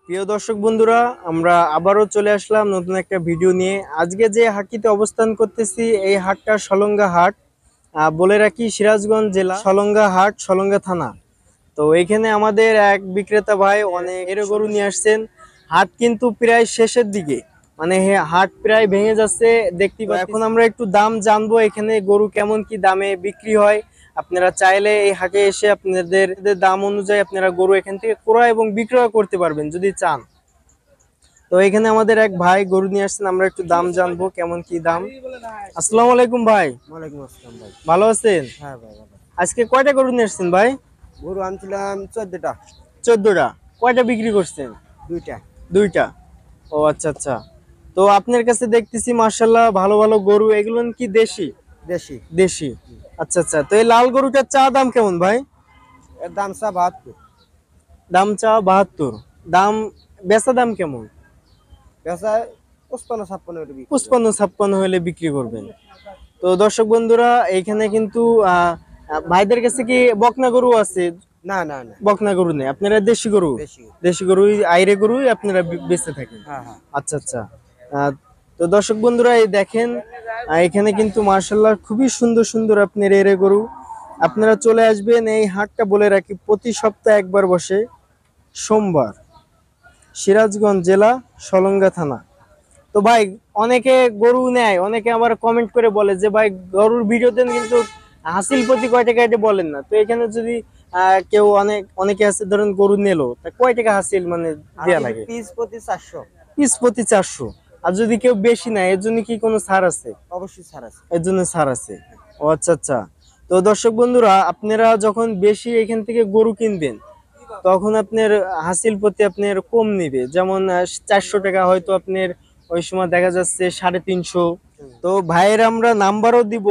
প্রিয় দর্শক বন্ধুরা, আমরা আবারও চলে আসলাম নতুন একটা ভিডিও নিয়ে। আজকে যে হাটটিতে অবস্থান করতেছি, এই হাটটা সলঙ্গা হাট। বলে রাখি, সিরাজগঞ্জ জেলা, সলঙ্গা হাট, সলঙ্গা থানা। তো এখানে আমাদের এক বিক্রেতা ভাই অনেক এর গরু নিয়ে আসছেন। হাট কিন্তু প্রায় শেষের দিকে, মানে হাট প্রায় ভেঙে যাচ্ছে দেখতে পাচ্ছি। এখন আমরা একটু দাম জানবো, এখানে গরু কেমন কি দামে বিক্রি হয়। আপনারা চাইলে এই হাটে এসে আপনাদের দাম অনুযায়ী আপনারা গরু এখান থেকে ক্রয় এবং বিক্রয় করতে পারবেন যদি চান। তো এখানে আমাদের এক ভাই গরু নিয়ে আসছেন, আমরা একটু দাম জানবো কেমন কি দাম। আসসালামু আলাইকুম ভাই। ওয়ালাইকুম আসসালাম ভাই। ভালো আছেন? হ্যাঁ ভাই ভালো। আজকে কয়টা গরু নিয়ে আসছেন ভাই? গরু আনছিলাম 14টা। 14টা। কয়টা বিক্রি করছেন? 2টা। 2টা। ও আচ্ছা আচ্ছা। তো আপনার কাছে দেখতেছি মাশাআল্লাহ ভালো ভালো গরু, এগুলো কি দেশি? দেশি। দেশি। আচ্ছা আচ্ছা। তো এই লাল গরুটার চা দাম কেমন ভাই? এর দাম 72। দাম চা 72। দাম বেচা দাম কেমন? পেশা 55-56 এর বিক্রি। 55-56 হলে বিক্রি করবেন। তো দর্শক বন্ধুরা, এইখানে কিন্তু ভাইদের কাছে কি বকনা গরু আছে? না না না, বকনা গরু নেই, আপনারা দেশি গরু। দেশি। দেশি গরুই, আইরে গরুই আপনারা বেচতে থাকেন। হ্যাঁ হ্যাঁ। আচ্ছা আচ্ছা। আহ, তো দর্শক বন্ধুরা, এই দেখেন এখানে কিন্তু মার্শাল্লাহ খুবই সুন্দর সুন্দর আপনার এরে গরু। আপনারা চলে আসবেন। এই হাটটা বলে রাখি প্রতি সপ্তাহে একবার বসে, সোমবার, সিরাজগঞ্জ জেলা, সলঙ্গা থানা। তো ভাই, অনেকে গরু নেয়, অনেকে আবার কমেন্ট করে বলে যে ভাই গরুর ভিডিও দেন কিন্তু হাসিল প্রতি কয় টাকা এটা বলেন না। তো এখানে যদি কেউ অনেকে আছে ধরেন গরু নিলো, তা কয় টাকা হাসিল মানে দেয়া লাগে? পিস প্রতি 400। পিস প্রতি 400। আর যদি কেউ বেশি নেয় এর জন্য কি কোনো ছাড় আছে? অবশ্যই ছাড় আছে। এর জন্য ছাড় আছে। ও আচ্ছা আচ্ছা। তো দর্শক বন্ধুরা, আপনারা যখন বেশি এখান থেকে গরু কিনবেন তখন আপনার হাসিল প্রতি আপনার কম নিবে। যেমন 400 টাকা হয়তো আপনার ওই সময় দেখা যাচ্ছে 350। তো ভাইয়ের আমরা নাম্বারও দিব,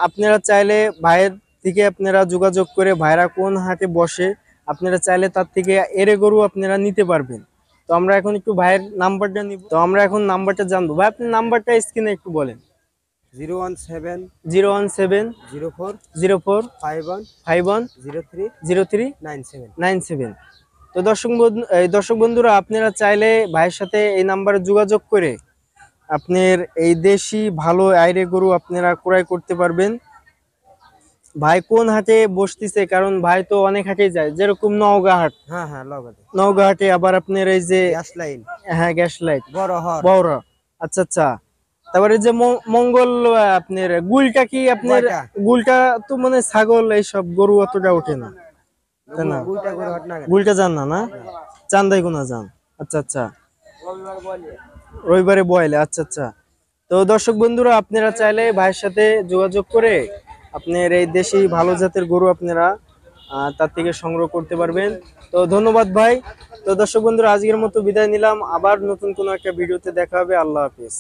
আপনারা চাইলে ভাইয়ের থেকে আপনারা যোগাযোগ করে ভাইরা কোন হাটে বসে আপনারা চাইলে তার থেকে এরে গরু আপনারা নিতে পারবেন। তো আমরা এখন একটু ভাইয়ের নাম্বারটা নিব। তো আমরা এখন নাম্বারটা জানবো। ভাই, আপনার নাম্বারটা স্ক্রিনে একটু বলেন। 017 017 04 04 51 51 03 03 97। 97। তো দর্শক বন্ধুরা, আপনারা চাইলে ভাইয়ের সাথে এই নাম্বারে যোগাযোগ করে আপনার এই দেশি ভালো আইরে গরু আপনারা ক্রয় করতে পারবেন। ভাই কোন হাটে বসতিছে, কারণ ভাই তো অনেক হাটে যায়, যেরকম নওগাঁ হাট। হ্যাঁ হ্যাঁ, লাগাতে। নওগাঁ হাটে আবার আপনার এই যে গ্যাস লাইন। হ্যাঁ, গ্যাস লাইট, বড় হর। বড়। আচ্ছা আচ্ছা। তারপরে যে মঙ্গল, আপনার গুলটা কি আপনার? কয়টা? গুলটা তো মানে ছাগল এইসব গরু অতটা ওঠে না, তাই না? গুইটা করে হট না। গুলটা যান না, না চান্দাই কোনা যান। আচ্ছা আচ্ছা। রবিবারে বয়লে। আচ্ছা আচ্ছা। তো দর্শক বন্ধুরা, আপনারা চাইলে ভাইয়ের সাথে যোগাযোগ করে আপনার এই দেশি ভালো জাতের গরু আপনারা তার থেকে সংগ্রহ করতে পারবেন। তো ধন্যবাদ ভাই। তো দর্শক বন্ধুরা, আজকের মতো বিদায় নিলাম। আবার নতুন কোনো একটা ভিডিওতে দেখা হবে। আল্লাহ হাফিজ।